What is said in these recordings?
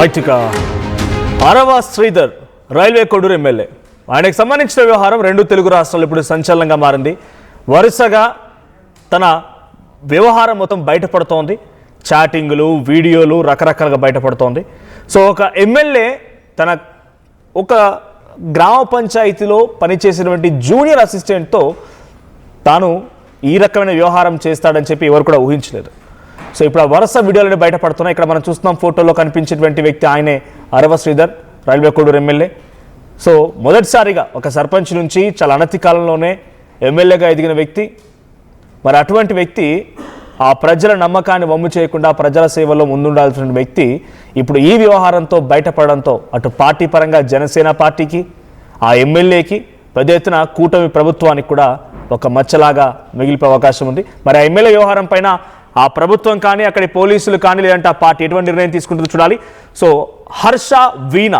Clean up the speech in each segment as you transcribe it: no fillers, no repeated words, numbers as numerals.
రైట్గా అరవ Sridhar Railway Koduru MLA ఆయనకు సంబంధించిన వ్యవహారం రెండు తెలుగు రాష్ట్రాలు ఇప్పుడు సంచలనంగా మారింది. వరుసగా తన వ్యవహారం మొత్తం బయటపడుతోంది. చాటింగ్లు, వీడియోలు రకరకాలుగా బయటపడుతోంది. సో ఒక ఎమ్మెల్యే తన ఒక గ్రామ పంచాయతీలో పనిచేసినటువంటి జూనియర్ అసిస్టెంట్తో తాను ఈ రకమైన వ్యవహారం చేస్తాడని చెప్పి ఎవరు కూడా ఊహించలేదు. సో ఇప్పుడు ఆ వరుస వీడియోలను బయటపడుతున్నాయి. ఇక్కడ మనం చూస్తున్నాం, ఫోటోలో కనిపించేటువంటి వ్యక్తి ఆయనే Arava Sridhar, Railway Koduru MLA. So మొదటిసారిగా ఒక సర్పంచ్ నుంచి చాలా అనతి కాలంలోనే ఎమ్మెల్యేగా ఎదిగిన వ్యక్తి. మరి అటువంటి వ్యక్తి ఆ ప్రజల నమ్మకాన్ని వమ్ము చేయకుండా ప్రజల సేవలో ముందుండాల్సిన వ్యక్తి ఇప్పుడు ఈ వ్యవహారంతో బయటపడడంతో అటు పార్టీ పరంగా జనసేన పార్టీకి, ఆ ఎమ్మెల్యేకి, పెద్ద ఎత్తున కూటమి ప్రభుత్వానికి కూడా ఒక మచ్చలాగా మిగిలిపోయే అవకాశం ఉంది. మరి ఆ ఎమ్మెల్యే వ్యవహారం పైన ఆ ప్రభుత్వం కానీ, అక్కడి పోలీసులు కానీ, లేదంటే ఆ పార్టీ ఎటువంటి నిర్ణయం తీసుకుంటుందో చూడాలి. సో హర్ష వీణ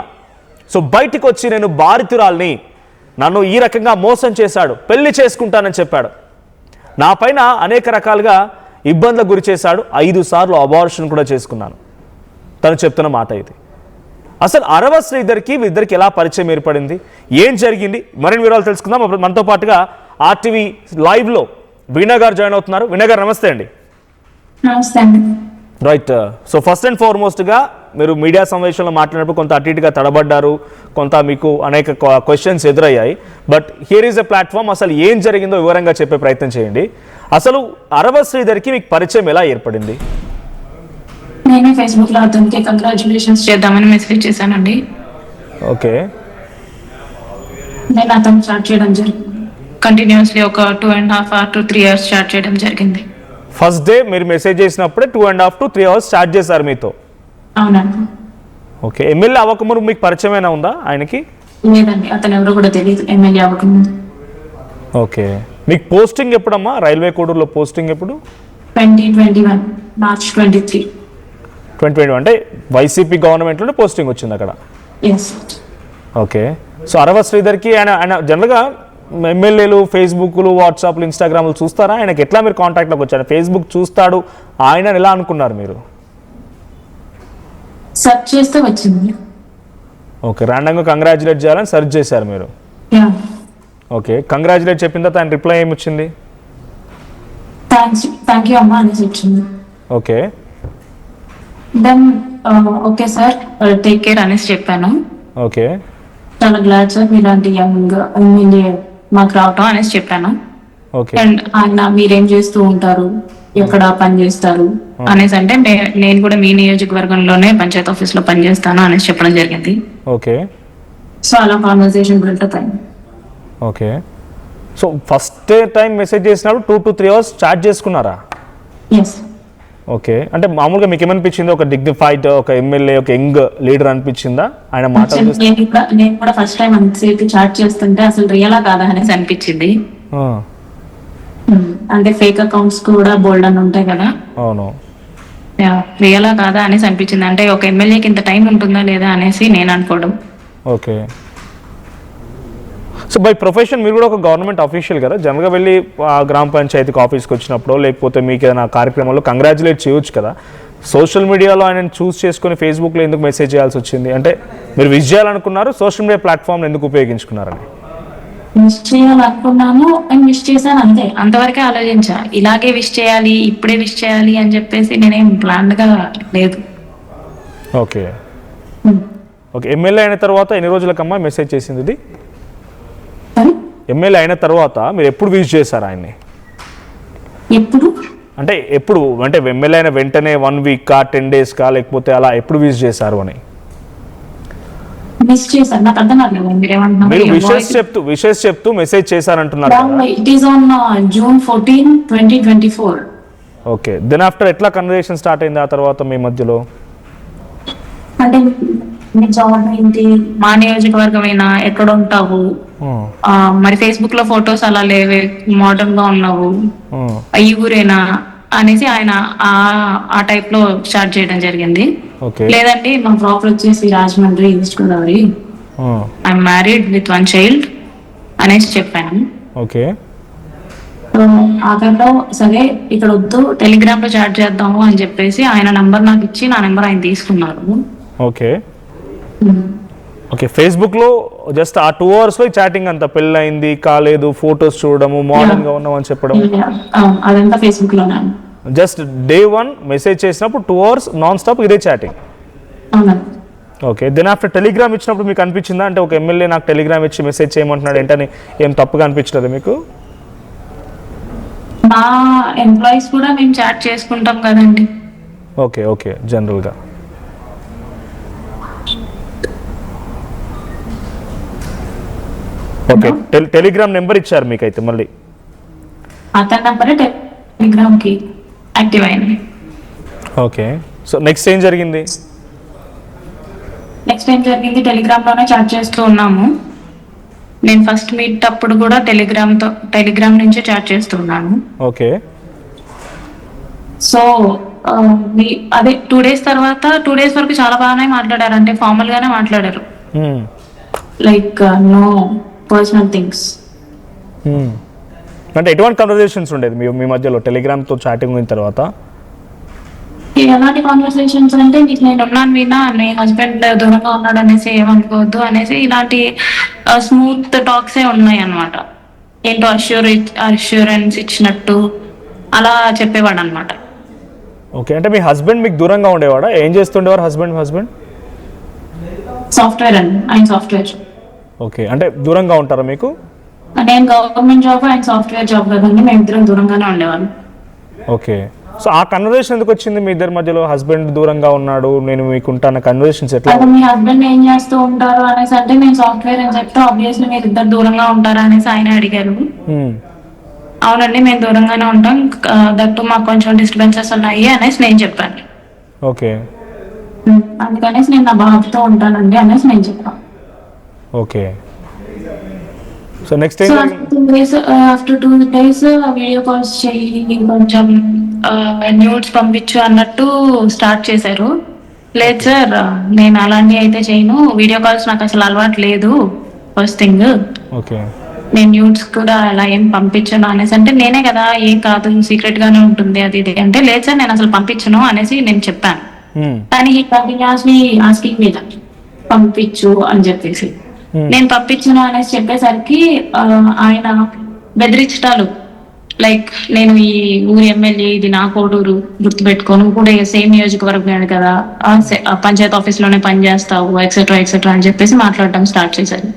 సో బయటికి వచ్చి నేను బాధితురాల్ని, నన్ను ఈ రకంగా మోసం చేశాడు, పెళ్లి చేసుకుంటానని చెప్పాడు, నా పైన అనేక రకాలుగా ఇబ్బందులకు గురి చేశాడు, 5 సార్లు అబార్షన్ కూడా చేసుకున్నాను, తను చెప్తున్న మాట ఇది. అసలు అరవ శ్రీధర్కి ఇద్దరికి ఎలా పరిచయం ఏర్పడింది, ఏం జరిగింది, మరిన్ని వివరాలు తెలుసుకుందాం. మనతో పాటుగా ఆర్టీవీ లైవ్లో వీణా గారు జాయిన్ అవుతున్నారు. వీణా గారు నమస్తే అండి. నమస్తే అండి. రైట్. సో ఫస్ట్ అండ్ ఫార్మోస్ట్గా మీరు మీడియా సమావేశంలో మాట్లాడినప్పుడు కొంత అటు ఇటుగా తడబడ్డారు, కొంత మీకు అనేక క్వశ్చన్స్ ఎదురయ్యాయి. But here is a platform. అసలు ఏం జరిగిందో వివరంగా చెప్పే ప్రయత్నం చేయండి. అసలు అరవ శ్రీధర్కి మీకు పరిచయం ఎలా ఏర్పడింది? నేను ఫేస్బుక్ లో అతనికి కంగ్రాచులేషన్స్ చేద్దామని మెసేజ్ చేశానండి. ఓకే. నేను అతను స్టార్ట్ చేయడం జరిగింది. కంటిన్యూస్లీ ఒక 2.5 hours to 3 hours స్టార్ట్ చేయడం జరిగింది. ఫస్ట్ డే మీరు మెసేజ్ చేసినప్పుడే 2.5 to 3 hours స్టార్ట్ చేశారు మీతో? అవునండి. ఓకే. ఎమ్మెల్యే అవ్వకముందు మీకు పరిచయమైనా ఉందా ఆయనకి? లేదండి, అతను ఎవరో కూడా తెలియదు ఎమ్మెల్యే అవ్వకముందు. ఓకే. మీకు పోస్టింగ్ ఎప్పుడమ్మా రైల్వే కోడూరులో పోస్టింగ్ ఎప్పుడు? 2021 March 23. 2021 అంటే వైసీపీ గవర్నమెంట్లోనే పోస్టింగ్ వచ్చింది అక్కడ? ఎస్. ఓకే. సో అరవ శ్రీధర్కి ఆయన జనరల్గా ఎమ్మెల్యేలు ఫేస్బుక్లు, వాట్సాప్లు, ఇన్స్టాగ్రామ్లు చూస్తారా? ఆయనకి ఎట్లా మీరు కాంటాక్ట్లోకి వచ్చారు? ఫేస్బుక్ చూస్తాడు ఆయన ఎలా అనుకున్నారు మీరు? సెర్చ్ చేస్తే వచ్చింది. ఓకే. ర్యాండమ్గా కంగ్రాచులేట్ చేయాలని సెర్చ్ చేశారు మీరు? ఓకే. కంగ్రాచులేట్ చెప్పిన తర్వాత ఆయన రిప్లై ఏమి వచ్చింది? థ్యాంక్ యూ అమ్మా అనేసి వచ్చింది. Okay. Then okay sir, take care అనేసి చెప్పాను. ఓకే. చాలా గ్లాడ్ సార్ మీలాంటి యంగ్ ఎమ్మెల్యే మాకు రావటం అనేసి చెప్పాను. ఓకే. అండ్ ఆయన మీరేం చేస్తూ ఉంటారు, ఎక్కడ పని చేస్తారు అనేసి అంటే నేను కూడా మీ నియోజకవర్గంలోనే పంచాయత్ ఆఫీస్ లో పనిచేస్తాను అనేసి చెప్పడం జరిగింది. ఓకే. సో అలా కాన్వర్సేషన్ బిల్డప్ అయింది. Okay. So first time message చేసినప్పుడు 2 to 3 hours చాట్ చేసుకున్నారా? ఎస్. ఓకే. అంటే మామూలుగా మీకు ఏమనిపించింది? ఒక డిగ్నిఫైడ్, ఒక ఎమ్మెల్యే, ఒక యంగ్ లీడర్ అనిపించిందా ఆయన మాటలు? నేను కూడా ఫస్ట్ టైం అంతసేపు చాట్ చేస్తుంటే అసలు రియలా కాదా అనేసి అనిపించింది. అంటే ఫేక్ అకౌంట్స్ కూడా బోల్డ్ అని ఉంటాయి కదా. అవును. రియలా కాదా అనేసి అనిపించింది. అంటే ఒక ఎమ్మెల్యేకి ఇంత టైం ఉంటుందా లేదా అనేసి నేను అనుకోవడం. ఓకే. సో బై ప్రొఫెషన్ మీరు కూడా ఒక గవర్నమెంట్ అఫీషియల్ కదా, జనరల్గా వెళ్ళి ఆ గ్రామ పంచాయతీకి ఆఫీస్కి వచ్చినప్పుడు లేకపోతే మీకు ఏదైనా కార్యక్రమంలో కంగ్రాచులేట్ చేయొచ్చు కదా. సోషల్ మీడియాలో ఆయన చూస్ చేసుకుని ఫేస్బుక్లో ఎందుకు మెసేజ్ చేయాల్సి వచ్చింది? అంటే మీరు విష్ చేయాలనుకున్నారు, సోషల్ మీడియా ప్లాట్ఫామ్ ఎందుకు ఉపయోగించుకున్నారని? విష్ చేయాలనుకున్నాను అండ్ విష్ చేశాను, అంతే. అంతవరకే ఆలోచించా. ఇలాగే విష్ చేయాలి, ఇప్పుడే విష్ చేయాలి అని చెప్పేసి నేనేం ప్లాన్గా లేదు. ఓకే. ఓకే. ఎమ్మెల్యే అయిన తర్వాత ఎన్ని రోజులకమ్మా మెసేజ్ చేసింది ఇది? ఎమ్మెల్యే అయిన తర్వాత మీరు ఎప్పుడు విష్ చేశారు ఆయన్ని? ఎప్పుడు అంటే ఎమ్మెల్యే అయిన వెంటనే 1 week 10 days లేకపోతే అలా ఎప్పుడు విష్ చేశారు అని? విష్ చేశాను, నాకు అర్థం కాలేదు మీరు ఏమంటున్నారు. మీరు విషెస్ చెప్తూ మెసేజ్ చేశారంటున్నారు. It is on June 14, 2024. Okay. Then after ఎట్లా కన్వర్సేషన్ స్టార్ట్ అయింది ఆ తర్వాత మీ మధ్యలో? అంటే మీ జాబ్ ఏంటి, మా నియోజకవర్గమైనా, ఎక్కడ ఉంటావు, మరి ఫేస్బుక్ లో ఫొటోస్ అలా లేవే, మోడర్న్ గా ఉన్నావు, ఈ ఊరేనా అనేసి ఆయన ఆ టైప్ లో స్టార్ట్ చేయడం జరిగింది. లేదండి మా ప్రాపర్ వచ్చేసి Rajahmundry, east Godavari, I'm married with 1 child అనేసి చెప్పాను. ఓకే. ఆఖరిలో సరే ఇక్కడ వద్దు, టెలిగ్రామ్ లో చాట్ చేద్దాము అని చెప్పేసి ఆయన నంబర్ నాకు ఇచ్చి నా నెంబర్ ఆయన తీసుకున్నారు. ఓకే ఓకే, ఫేస్బుక్లో జస్ట్ ఆ 2 అవర్స్లో చాటింగ్ అంతా, పెళ్ళయింది కాలేదు, ఫొటోస్ చూడడము, మోడర్న్గా ఉన్నామని చెప్పడం, అదంతా ఫేస్బుక్ లోనే. జస్ట్ డే 1 మెసేజ్ చేసినప్పుడు 2 అవర్స్ నాన్ స్టాప్ ఇదే చాటింగ్. అవునండి. ఓకే, దెన్ ఆఫ్టర్ టెలిగ్రామ్ ఇచ్చినప్పుడు మీకు అనిపించిందా, అంటే ఒక ఎమ్మెల్యే నాకు టెలిగ్రామ్ ఇచ్చి మెసేజ్ చేయమంటున్నాడు ఏంటని ఏం తప్పుగా అనిపించలేదు మీకు? మా ఎంప్లాయీస్ కూడా మేము చాట్ చేసుకుంటాం కదండి. ఓకే ఓకే, జనరల్గా. ఓకే, టెలిగ్రామ్ నెంబర్ ఇచ్చారు మీకైతే మళ్ళీ? అతని నంబరే టెలిగ్రామ్ కి యాక్టివ్ అయింది. ఓకే, సో నెక్స్ట్ ఏం జరిగింది? నెక్స్ట్ ఏం జరిగింది, టెలిగ్రామ్ లోనే చాట్ చేస్తూ ఉన్నాము. నేను ఫస్ట్ మీట్ అప్పుడు కూడా టెలిగ్రామ్ నుంచే చాట్ చేస్తున్నాను. ఓకే. సో అదే 2 days తర్వాత 2 days వరకు చాలా బాగానే మాట్లాడారు, అంటే ఫార్మల్ గానే మాట్లాడారు, లైక్ నో పర్సనల్ థింగ్స్. అంటే ఎటువంటి కన్వర్జేషన్స్ ఉండేది మీ మధ్యలో టెలిగ్రామ్తో చాటింగ్ అయిన తర్వాత? ఎలాంటి కాన్వర్సేషన్స్ అంటే, నేను ఉన్నాను వినా, నీ హస్బెండ్ దూరంగా ఉన్నాడు అనేసి ఏమనుకోవద్దు అనేసి ఇలాంటి స్మూత్ టాక్సే ఉన్నాయి అన్నమాట. ఏంటో అష్యూరెన్స్ ఇచ్చినట్టు అలా చెప్పేవాడు అనమాట. ఓకే, అంటే మీ హస్బెండ్ మీకు దూరంగా ఉండేవాడా? ఏం చేస్తుండేవారు హస్బెండ్? సాఫ్ట్వేర్ అండి, ఆయన సాఫ్ట్వేర్. ఓకే, అంటే దూరంగా ఉంటారా మీకు? నేను గవర్నమెంట్ జాబ్, ఆయన సాఫ్ట్వేర్ జాబ్ కదండి, మేము ఇద్దరం దూరంగానే ఉండేవాళ్ళం. ఓకే, సో ఆ కన్వర్జేషన్ ఎందుకు వచ్చింది మీ ఇద్దరి మధ్యలో? హస్బెండ్ దూరంగా ఉన్నాడు, నేను మీకు ఉంటాను కన్వర్జేషన్స్ ఎట్లా? మీ హస్బెండ్ ఏం చేస్తూ ఉంటారు అనేసి అంటే నేను సాఫ్ట్వేర్ అని చెప్తే ఆబ్వియస్లీ మీరు ఇద్దరు దూరంగా ఉంటారా అనేసి ఆయన అడిగారు. అవునండి, మేము దూరంగానే ఉంటాం, దట్టు మాకు కొంచెం డిస్టర్బెన్సెస్ ఉన్నాయి అనేసి నేను చెప్పాను. ఓకే, అందుకనేసి నేను నా బాబుతో ఉంటానండి అనేసి నేను చెప్పాను. Okay, so next after 2 days video calls చేయి, కొంచెం న్యూడ్స్ పంపించు అన్నట్టు స్టార్ట్ చేశారు. లేదు సార్, నేను అలాంటివి అయితే చేయను, వీడియో కాల్స్ నాకు అసలు అలవాటు లేదు ఫస్ట్ థింగ్. ఓకే, నేను న్యూడ్స్ కూడా అలా ఏం పంపించను అనేసి అంటే, నేనే కదా ఏం కాదు సీక్రెట్ గానే ఉంటుంది అది ఇది అంటే, లేదు సార్ నేను అసలు పంపించను అనేసి నేను చెప్పాను. కానీ ఈ కంటిన్యూస్లీ ఆస్కింగ్ మీద పంపించు అని చెప్పేసి నేను పంపించను అనేసి చెప్పేసరికి ఆయన బెదిరించటాలు, లైక్ నేను ఈ ఊరి ఎమ్మెల్యే, ఇది నా కోటూరు, గుర్తుపెట్టుకోను కూడా సేమ్ నియోజకవర్గం కదా, పంచాయత్ ఆఫీస్ లోనే పనిచేస్తావు ఎక్సెట్రా అని చెప్పేసి మాట్లాడటం స్టార్ట్ చేశారు.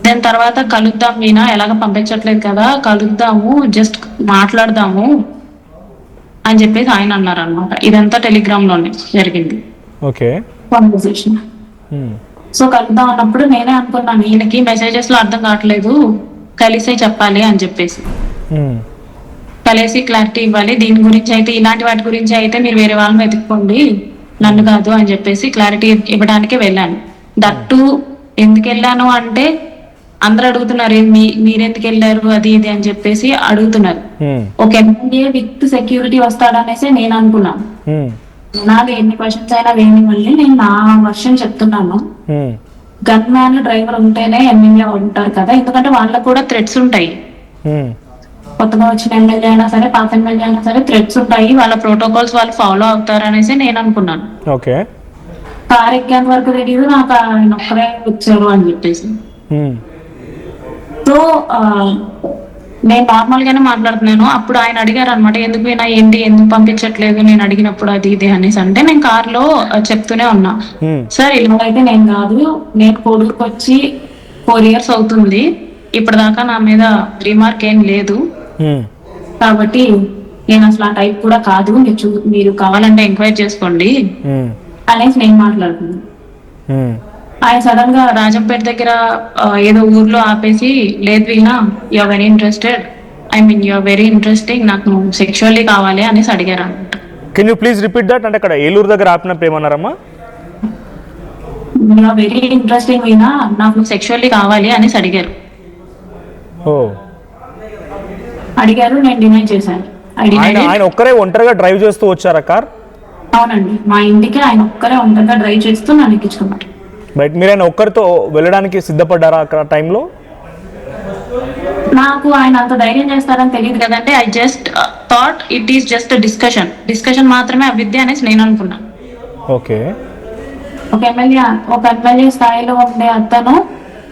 దాని తర్వాత కలుద్దాం మీనా, ఎలాగ పంపించట్లేదు కదా, కలుద్దాము, జస్ట్ మాట్లాడదాము అని చెప్పేసి ఆయన అన్నారు అనమాట. ఇదంతా టెలిగ్రామ్ లోనే జరిగింది కాన్వర్సేషన్. సో కలుద్దాం అన్నప్పుడు నేనే అనుకున్నాను, ఈయనకి మెసేజెస్ లో అర్థం కావట్లేదు, కలిసే చెప్పాలి అని చెప్పేసి, కలిసి క్లారిటీ ఇవ్వాలి, దీని గురించి అయితే ఇలాంటి వాటి గురించి అయితే మీరు వేరే వాళ్ళని వెతుక్కోండి, నన్ను కాదు అని చెప్పేసి క్లారిటీ ఇవ్వడానికే వెళ్ళాను. దట్టు ఎందుకు వెళ్ళాను అంటే, అందరు అడుగుతున్నారు మీరెందుకు వెళ్ళారు అది ఇది అని చెప్పేసి అడుగుతున్నారు. ఒక ఎమ్మెల్యే విత్ సెక్యూరిటీ వస్తాడనేసి నేను అనుకున్నాను. నాది ఎన్ని క్వశ్చన్స్ అయినా వేయని మళ్ళీ నేను నా వర్షన్ చెప్తున్నాను. గన్ మ్యాన్ డ్రైవర్ ఉంటేనే ఎమ్మెల్యే ఉంటారు కదా, ఎందుకంటే వాళ్ళకు కూడా థ్రెట్స్ ఉంటాయి. కొత్తగా వచ్చిన ఎమ్మెల్యే అయినా సరే, పాత ఎమ్మెల్యే అయినా సరే థ్రెట్స్ ఉంటాయి, వాళ్ళ ప్రోటోకాల్స్ వాళ్ళు ఫాలో అవుతారు అనేసి నేను అనుకున్నాను. కార్ ఎక్కేంత వరకు తెలియదు నాకు, ఆయన ఒక్కరే వచ్చారు అని చెప్పేసి. సో నేను నార్మల్ గానే మాట్లాడుతున్నాను. అప్పుడు ఆయన అడిగారు అనమాట, ఎందుకు ఎందుకు పంపించట్లేదు నేను అడిగినప్పుడు అది ఇది అనేసి అంటే, నేను కార్ లో చెప్తూనే ఉన్నా, సార్ ఇలాగైతే నేను కాదు, నేను కోడూరుకు వచ్చి 4 years అవుతుంది, ఇప్పటిదాకా నా మీద రిమార్క్ ఏం లేదు, కాబట్టి నేను అసలు ఆ టైప్ కూడా కాదు, మీరు కావాలంటే ఎంక్వైరీ చేసుకోండి అనేసి నేను మాట్లాడుతున్నాను. ఆయన సడన్ గా రాజంపేట దగ్గర ఏదో ఊర్లో ఆపేసి, లేదు Veena you are very interested, you are very interesting, నాకు సెక్షువల్లీ కావాలి అనేసి అడిగారు అనమాట. Can you please repeat that? అంటే అక్కడ ఏలూరు దగ్గర ఆపినప్పుడు ఏమన్నారమ్మా? యూఆర్ వెరీ ఇంట్రెస్టింగ్ వీణా, నాకు సెక్షువల్లీ కావాలి అనేసి అడిగారు. అడిగారు, నేను డినై చేశాను. ఆయన ఒక్కరే ఒంటరిగా డ్రైవ్ చేస్తూ వచ్చారా కార్? అవునండి, మా ఇంటికి ఆయన ఒక్కరే ఒంటరిగా డ్రైవ్ చేస్తూ నన్ను ఎక్కించుకున్నారు. బట్ మీరు ఆయన ఒక్కరితో వెళ్ళడానికి సిద్ధపడ్డారా అక్కడ టైంలో? నాకు ఆయన అంత ధైర్యం చేస్తారని తెలియదు కదంటే, I just thought it is just discussion మాత్రమే అవిద్య అనేసి నేను అనుకున్నాను. ఓకే, ఒక ఎమ్మెల్యే స్థాయిలో ఉండే అతను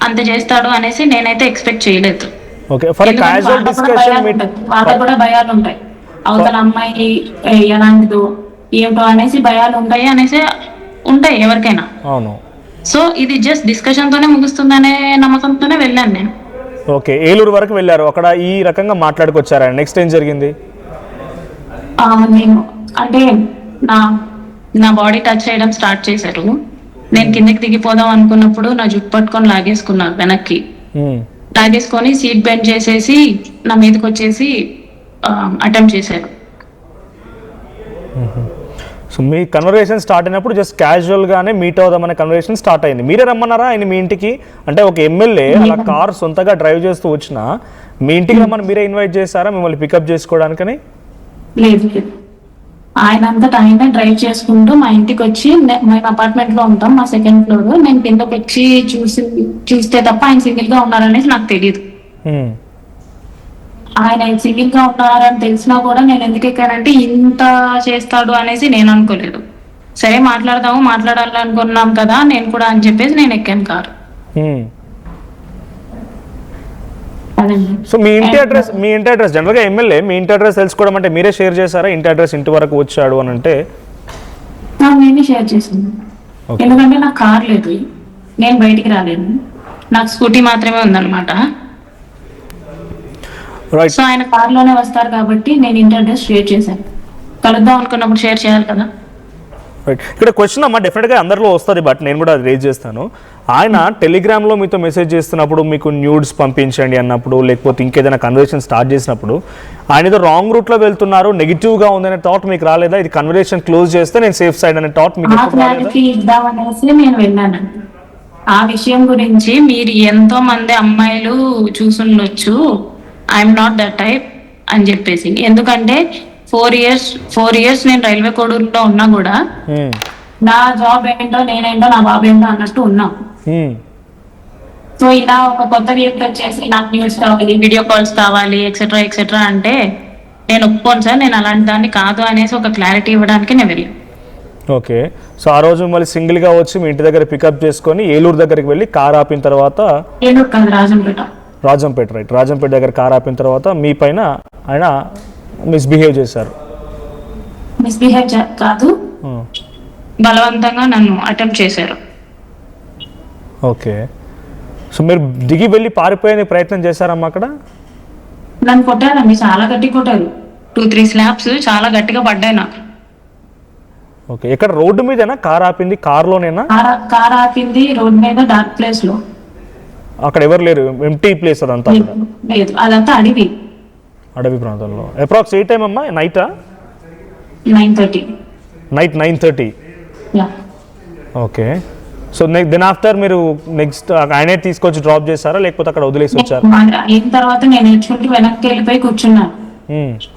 అంత చేస్తాడు అనేసి నేనైతే ఎక్స్పెక్ట్ చేయలేదు. ఓకే, ఫర్ క్యాజువల్ డిస్కషన్ వాళ్ళకు కూడా భయాలు ఉంటాయి, అవతల అమ్మాయి ఎలాంటిదో ఏమిటో అనేసి భయాలు ఉంటాయి ఎవరికైనా. అవును. సో ఇది జస్ట్ డిస్కషన్ తోనే ముగుస్తుందనే నమ్మకంతోనే వెళ్ళాను నేను. ఓకే, ఏలూరు వరకు వెళ్ళారు, అక్కడ ఈ రకంగా మాట్లాడుకొచ్చారా? నెక్స్ట్ ఏం జరిగింది? నేను అంటే నా బాడీ టచ్ చేయడం స్టార్ట్ చేశారు. నేను కిందకి దిగిపోదాం అనుకున్నప్పుడు నా జుట్టు పట్టుకొని లాగేసుకున్నారు వెనక్కి. లాగేసుకొని సీట్ బెండ్ చేసేసి నా మీదకి వచ్చేసి అటెంప్ట్ చేశారు. సో మీ కన్వర్సేషన్ స్టార్ట్ అయినప్పుడు జస్ట్ క్యాజువల్ గానే మీట్ అవుదామనే కన్వర్సేషన్ స్టార్ట్ అయింది. మీరే రమ్మన్నారా ఆయన మీ ఇంటికి? అంటే ఒక ఎమ్మెల్యే అలా కార్ సొంతగా డ్రైవ్ చేస్తూ వచ్చినా మీ ఇంటికి రమ్మని మీరే ఇన్వైట్ చేస్తారా మిమ్మల్ని పికప్ చేసుకోవడానికని? లేదు, ఆయన అంతటా ఆయన డ్రైవ్ చేసుకుంటూ మా ఇంటికి వచ్చి, మేము అపార్ట్మెంట్ లో ఉంటాం, మా సెకండ్ ఫ్లోర్. నేను కిందకి వచ్చి చూస్తే తప్ప ఆయన సింగిల్ గా ఉన్నారనేసి నాకు తెలియదు. ఆయన సింగిల్ గా ఉన్నారని తెలిసినా కూడా నేను ఎందుకు ఎక్కానంటే ఇంత చేస్తాడు అనేసి నేను అనుకోలేదు. సరే మాట్లాడాలనుకున్నాం కదా నేను కూడా అని చెప్పేసి నేను ఎక్కాను కారు. సో మీ ఇంటి అడ్రస్ జనరల్గా ఎమ్మెల్యే మీ ఇంటి అడ్రస్ తెలుసుకోవడం అంటే మీరే షేర్ చేశారా? ఇంటి అడ్రస్ ఇంటి వరకు వచ్చాడు అని అంటే నేనే షేర్ చేశాను, ఎందుకంటే నాకు కార్ లేదు, నేను బయటికి రాలేను, నాకు స్కూటీ మాత్రమే ఉందన్నమాట. సో ఆయన కార్ లోనే వస్తారు కాబట్టి నేను ఇంటి అడ్రస్ షేర్ చేశాను. కలుద్దాం అనుకున్నప్పుడు షేర్ చేయాలి కదా. రైట్, ఇక్కడ క్వశ్చన్ అమ్మా డెఫినెట్గా అందరిలో వస్తుంది, బట్ నేను కూడా అది రేజ్ చేస్తాను. ఆయన టెలిగ్రామ్లో మీతో మెసేజ్ చేస్తున్నప్పుడు మీకు న్యూడ్స్ పంపించండి అన్నప్పుడు, లేకపోతే ఇంకేదైనా కన్వర్సేషన్ స్టార్ట్ చేసినప్పుడు ఆయన ఏదో రాంగ్ రూట్లో వెళ్తున్నారు, నెగిటివ్గా ఉందనే థాట్ మీకు రాలేదా? ఇది కన్వర్సేషన్ క్లోజ్ చేస్తే నేను సేఫ్ సైడ్ అనే థాట్ మీకు ఇద్దామనేసి నేను వెళ్ళాను. ఆ విషయం గురించి మీరు ఎంతో మంది అమ్మాయిలు చూసుండొచ్చు, ఐఎమ్ నాట్ దట్ టైప్ అని చెప్పేసి. ఎందుకంటే 4 years నేను రైల్వే కోడూరులో ఉన్నా కూడా నా జాబ్ ఏంటో నేనేంటో నా బాబు ఏంటో అన్నట్టు ఉన్నాం. సో ఇలా ఒక కొత్త వ్యక్తి వచ్చేసి నాకు న్యూస్ కావాలి, వీడియో కాల్స్ కావాలి, ఎక్సెట్రా అంటే నేను ఒప్పుకోను సార్, నేను అలాంటి దాన్ని కాదు అనేసి ఒక క్లారిటీ ఇవ్వడానికి నేను వెళ్ళాను. ఓకే, సో ఆ రోజు మళ్ళీ సింగిల్గా వచ్చి మీ ఇంటి దగ్గర పికప్ చేసుకొని ఏలూరు దగ్గరికి వెళ్ళి కార్ ఆపిన తర్వాత, ఏలూరు కాదు రాజంపేట, రైట్, రాజంపేట దగ్గర కార్ ఆపిన తర్వాత మీ పైన ఆయన మిస్బిహేవ్ చేశారు. కాదు, బలవంతంగా నన్ను అటెంప్ట్ చేశారు. ఓకే, సో మీరు దిగి వెళ్ళి పారిపోయే ప్రయత్నం చేశారమ్మా అక్కడ? నన్ను కొట్టారండి, చాలా గట్టి కొట్టారు. 2-3 స్లాబ్స్ చాలా గట్టిగా పడ్డాయి నాకు. ఓకే, ఎక్కడ రోడ్డు మీదేనా కార్ ఆపింది? కార్లోనేనా? కార్ ఆపింది రోడ్ మీద, డార్క్ ప్లేస్ లో. అక్కడ ఎవరు లేరు, ఎంటీ ప్లేస్ అదంతా? లేదు, అదంతా అడవి ప్రాంతంలో. అప్రాక్స్ ఏ టైం అమ్మా? నైటా? 9:30. Night 9:30. Okay, so then after మీరు నెక్స్ట్ ఆయనే తీసుకొచ్చి డ్రాప్ చేస్తారా లేకపోతే అక్కడ వదిలేసి వచ్చారా? అయిన తర్వాత నేను నేర్చుకుంటూ వెనక్కి వెళ్ళిపోయి కూర్చున్నాను.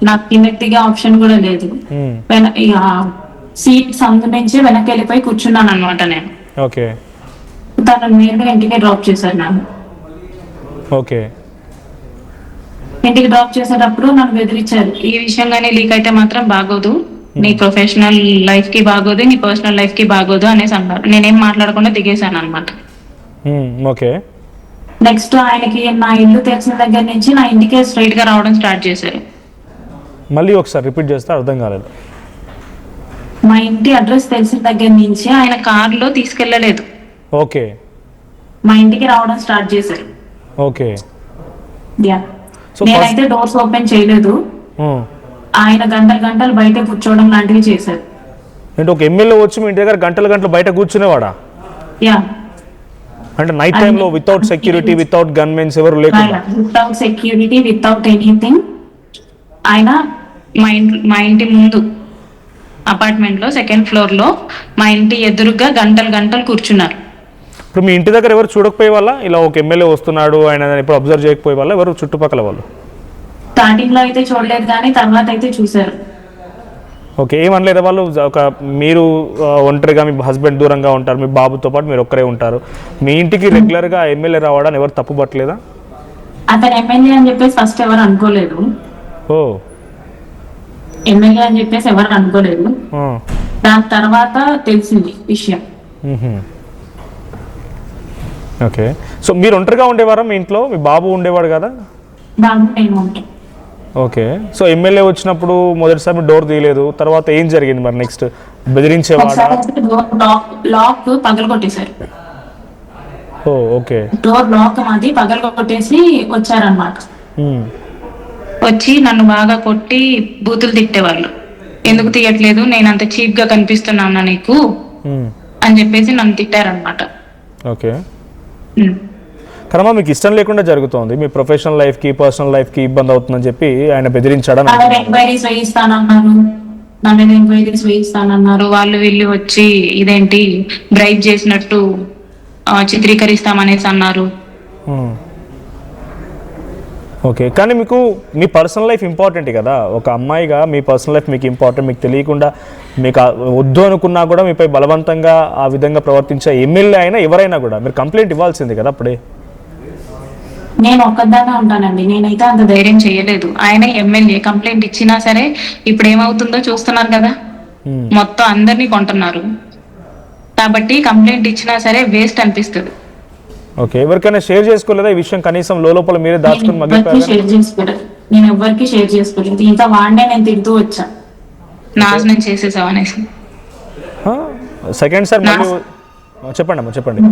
నాకు కిందకి దిగే ఆప్షన్ కూడా లేదు. సీట్ సందు నుంచి వెనక్కి వెళ్ళిపోయి కూర్చున్నాను అనమాట నేను. ఓకే, తను నేరుగా ఇంటికి డ్రాప్ చేశారు నన్ను. ఓకే, ఇంటికి డ్రాప్ చేసేటప్పుడు నన్ను బెదిరించారు, ఈ విషయం కానీ లీక్ అయితే మాత్రం బాగోదు, నీ ప్రొఫెషనల్ లైఫ్ కి బాగోదు, నీ పర్సనల్ లైఫ్ కి బాగోదు అనేసి అన్నారు. నేనేం మాట్లాడకుండా దిగేశాను అనమాట. ఓకే, నెక్స్ట్ ఆయనకి నా ఇల్లు తెలిసిన దగ్గర నుంచి నా ఇంటికే స్ట్రైట్ గా రావడం స్టార్ట్ చేశారు. మళ్ళీ ఒకసారి రిపీట్ చేస్తే అర్థం కాలేదు. మా ఇంటి అడ్రస్ తెలిసిన దగ్గర నుంచి ఆయన కార్లో తీసుకెళ్లలేదు. ఓకే, మా ఇంటికి రావడం స్టార్ట్ చేశారు. ఓకే, నేనైతే డోర్స్ ఓపెన్ చేయలేదు, ఆయన గంటలు బయట కూర్చోవడం లాంటివి చేశారు. అంటే ఒక ఎమ్మెల్యే వచ్చి మీ ఇంటి దగ్గర గంటలు బయట కూర్చునేవాడా? అంటే నైట్ టైం లో వితౌట్ సెక్యూరిటీ, వితౌట్ గన్మెన్స్ ఎవరు లేకుండా? Without security, without anything. ఆయన మా ఇంటి ముందు అపార్ట్మెంట్ లో సెకండ్ ఫ్లోర్ లో మా ఇంటి ఎదురుగా గంటలు కూర్చున్నారు. ఇప్పుడు మీ ఇంటి దగ్గర ఎవరు చూడకపోయే వాళ్ళ? ఇలా ఒక ఎమ్మెల్యే వస్తున్నాడు ఆయన ఇప్పుడు అబ్జర్వ్ చేయకపోయే వాళ్ళ ఎవరు చుట్టుపక్కల వాళ్ళు? స్టార్టింగ్ లో అయితే చూడలేదు కానీ తర్వాత అయితే చూసారు. ఓకే, ఏమనలేదా వాళ్ళు? ఒక మీరు ఒంటరిగా మీ హస్బెండ్ దూరంగా ఉంటారు, మీ బాబుతో పాటు మీరు ఒక్కరే ఉంటారు, మీ ఇంటికి రెగ్యులర్గా ఎమ్మెల్యే రావడానికి ఎవరు తప్పు పట్టలేదా? అతను ఎమ్మెల్యే అని చెప్పేసి ఫస్ట్ ఎవరు అనుకోలేదు. ఎమ్మెల్యే అని చెప్పేసి ఎవరు అనుకోలేదు. దాని తర్వాత తెలిసింది విషయం. ఓకే. సో మీరు ఒంటరిగా ఉండేవారా మీ ఇంట్లో? మీ బాబు ఉండేవాడు కదా? దాంట్లో నేను ఉంటాను. ఓకే. సో ఎమ్మెల్యే వచ్చినప్పుడు మొదటిసారి డోర్ తీయలేదు, తర్వాత ఏం జరిగింది మరి నెక్స్ట్? బెదిరించేవాడా? ఒకసారి డోర్ లాక్ పగల కొట్టేశారు. ఓ ఓకే. డోర్ లాక్ మాది పగల కొట్టేసి వచ్చారనమాట. వచ్చి నన్ను బాగా కొట్టి బూతులు తిట్టేవాళ్ళు. ఎందుకు తీయట్లేదు, నేను అంత చీప్ గా కనిపిస్తున్నానా నీకు అని చెప్పేసి నన్ను తిట్టారనమాట. ఓకే. కర్మ మీకు ఇష్టం లేకుండా జరుగుతోంది, మీ ప్రొఫెషనల్ లైఫ్ కి పర్సనల్ లైఫ్ కి ఇబ్బంది అవుతుందని చెప్పి ఆయన బెదిరించాడని ఎంక్వైరీస్ వేయిస్తానన్నారు, నా మీద ఎంక్వైరీస్ వేయిస్తానన్నారు. వాళ్ళు వీళ్ళు వచ్చి ఇదేంటి బ్రైబ్ చేసినట్టు చిత్రీకరిస్తామనేసి అన్నారు. ఓకే. కానీ మీకు మీ పర్సనల్ లైఫ్ ఇంపార్టెంట్ కదా, ఒక అమ్మాయిగా మీ పర్సనల్ లైఫ్ మీకు ఇంపార్టెంట్. మీకు తెలియకుండా మీకు వద్దు అనుకున్నా కూడా మీపై బలవంతంగా ఆ విధంగా ప్రవర్తించే ఎమ్మెల్యే అయినా ఎవరైనా కూడా మీరు కంప్లైంట్ ఇవ్వాల్సింది కదా అప్పుడే. నేను ఒక్కదానే ఉంటానండి, నేనైతే అంత ధైర్యం చేయలేదు. ఆయన ఎమ్మెల్యే కంప్లైంట్ ఇచ్చినా సరే ఇప్పుడు ఏమవుతుందో చూస్తున్నారు కదా, మొత్తం అందరినీ కొంటున్నారు. కాబట్టి కంప్లైంట్ ఇచ్చినా సరే వేస్ట్ అనిపిస్తుంది. ఓకే. ఎవరికైనా షేర్ చేసుకోలేదా ఈ విషయం? కనీసం లోపల మీరే దాచుకుని నేను ఎవరికి షేర్ చేసుకోలేదు. ఇంకా వాడినే నేను తిడుతూ వచ్చా, నాశనం చేసేసావు అనేసి. సెకండ్ సార్ మళ్ళీ చెప్పండి అమ్మా, చెప్పండి.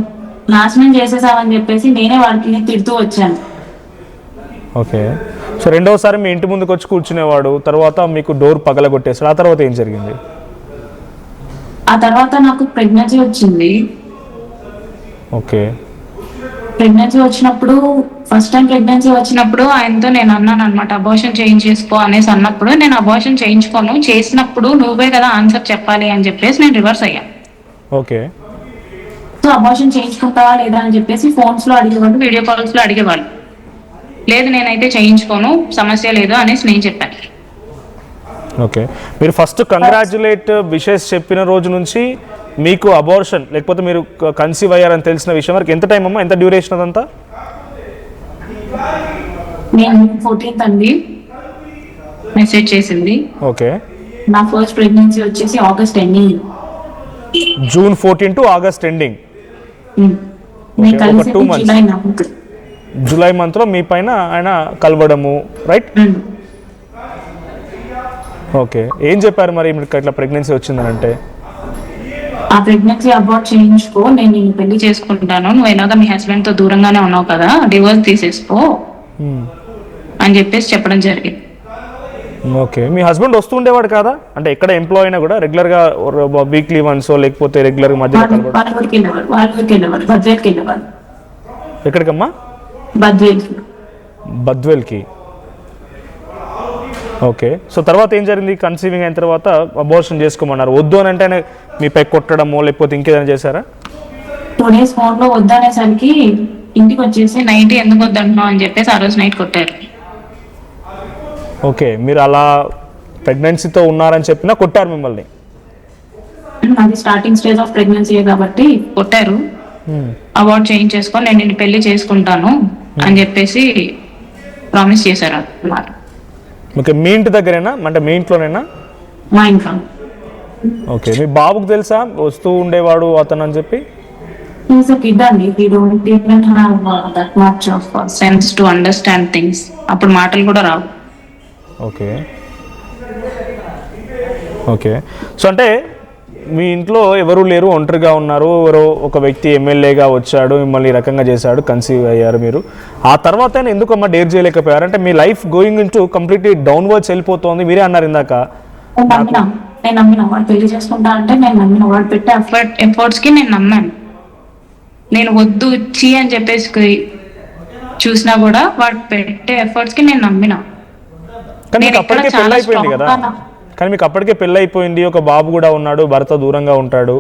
నాశనం చేసేసావని చెప్పేసి నేనే వాడికి తిడుతూ వచ్చాను. ఓకే. సో రెండవసారి మీ ఇంటి ముందుకు వచ్చి కూర్చునేవాడు, తర్వాత మీకు డోర్ పగలగొట్టేసాడు. ఆ తర్వాత ఏం జరిగింది? ఆ తర్వాత నాకు ప్రెగ్నెన్సీ వచ్చింది. ఓకే. ప్రెగ్నెన్సీ వచ్చినప్పుడు ఫస్ట్ టైం ప్రెగ్నెన్సీ వచ్చినప్పుడు ఆయనతో నేను అన్నాను అనమాట, అబార్షన్ చేయించేసుకో అనేసి అన్నప్పుడు, నేను అబార్షన్ చేయించుకోను, చేసినప్పుడు నువ్వే కదా ఆన్సర్ చెప్పాలి అని చెప్పేసి నేను రివర్స్ అయ్యా. ఓకే. సో అబార్షన్ చేయించుకుంటావా లేదా అని చెప్పేసి ఫోన్స్ లో అడిగేవాళ్ళు, వీడియో కాల్స్ లో అడిగేవాళ్ళు. లేదు నేనైతే చేయించుకోను, సమస్య లేదు అనేసి నేను చెప్పాను. ఓకే. మీరు ఫస్ట్ కంగ్రాచులేట్ విషెస్ చెప్పిన రోజు నుంచి మీకు అబార్షన్ లేకపోతే మీరు కన్సీవ్ అయ్యారని తెలిసిన విషయం వరకు ఎంత టైం అమ్మా, ఎంత డ్యూరేషన్ అదంతా? నేను 14th అండి మెసేజ్ చేసింది. ఓకే. నా ఫస్ట్ ప్రెగ్నెన్సీ వచ్చేసి August ending, June 14 to August ending. July month లో మీ పైన ఆయన కలవడము, రైట్? ఓకే. ఏం చెప్పారు మరి మీకు ఇట్లా ప్రెగ్నెన్సీ వచ్చిందని? అంటే ఆ ప్రెగ్నెన్సీ అబార్ట్ చేయించుకో, నేను నిన్ను పెళ్లి చేసుకుంటాను, నువ్వు ఎలాగా మీ హస్బెండ్ తో దూరంగానే ఉన్నావు కదా, డివోర్స్ తీసేసుకో అని చెప్పేసి చెప్పడం జరిగింది. ఓకే. మీ హస్బెండ్ వస్తూ ఉండేవాడు కదా, అంటే ఎక్కడ ఎంప్లాయ్ అయినా కూడా రెగ్యులర్ గా వీక్లీ వన్స్ లేకపోతే రెగ్యులర్ గా మధ్యలో ఎక్కడికమ్మా? బద్వేల్కి. ఓకే. సో తర్వాత ఏం జరిగింది? కన్సీవింగ్ అయిన తర్వాత అబార్షన్ చేసుకోమన్నారు, వద్దు అని అంటే మీపై కొట్టడమో లేకపోతే ఇంకేదైనా చేశారా? 2 days ఫోన్ లో వద్దనేసరికి ఇంటికి వచ్చేసి నైట్ ఎందుకు వద్దంటున్నావు అని చెప్పేసి ఆ రోజు నైట్ కొట్టారు. ఓకే. మీరు అలా ప్రెగ్నెన్సీతో ఉన్నారని చెప్పినా కొట్టారు మిమ్మల్ని? అది స్టార్టింగ్ స్టేజ్ ఆఫ్ ప్రెగ్నెన్సీ కాబట్టి కొట్టారు. అబార్ట్ చేయించేసుకొని నేను నిన్ను పెళ్లి చేసుకుంటాను అని చెప్పేసి ప్రామిస్ చేశారు అన్నమాట. ఓకే. మీ ఇంటి దగ్గరేనా, అంటే మీ ఇంట్లోనేనా? మా ఇంట్లో. ఓకే. మీ బాబుకు తెలుసా వస్తూ ఉండేవాడు అతను అని చెప్పి? He's a kid అండి, he don't even have that much of sense to understand things. అప్పుడు మాటలు కూడా రావు. ఓకే. ఓకే. సో అంటే మీ ఇంట్లో ఎవరు లేరు, ఒంటరిగా ఉన్నారు, ఎవరో ఒక వ్యక్తి ఎమ్మెల్యేగా వచ్చాడు, మిమ్మల్ని ఈ రకంగా చేశాడు, కన్సీవ్ అయ్యారు మీరు. ఆ తర్వాత ఎందుకు అమ్మ డేర్ చేయలేకపోయారు? అంటే మీ life going into completely downwards వెళ్ళిపోతుంది, మీరే అన్నారు ఇందాక. నేను నమ్మిన వాడు పెళ్లి చేసుకుంటా అంటే నేను నమ్మిన, వాడు పెట్టే ఎఫర్ట్స్ కి నేను నమ్మాను. నేను వద్దు వచ్చి అని చెప్పేసి చూసినా కూడా వాడు పెట్టే ఎఫర్ట్స్ కి నేను నమ్మిన. కానీ మీకు అప్పటికే పెళ్ళి అయిపోయింది కదా, కానీ మీకు అప్పటికే పెళ్ళి అయిపోయింది, ఒక బాబు కూడా ఉన్నాడు, భర్త దూరంగా ఉంటాడు.